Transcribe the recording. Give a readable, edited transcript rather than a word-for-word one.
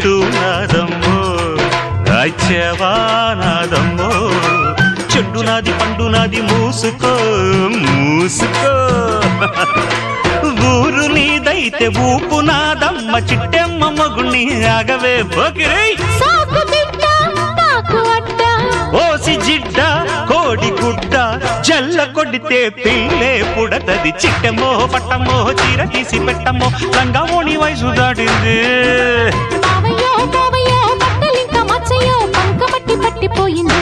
చుట్టూ నాదమ్మో రాజ్యవానాదమ్మో చెడ్డు నాది పండు నాది మూసుకో మూసుకో ఊరు నీదైతే ఊపు నాదమ్మ చిట్టెమ్మ మగుణ్ణి ఆగవే బొకిరై ఓసి జిడ్డ కోడి గుడ్డ జల్ల కొడితే పిల్లే పుడతది చిట్టమో పట్టమో చీర తీసి పెట్టమో లంగావోణి వయసు దాటింది పట్టిపోయింది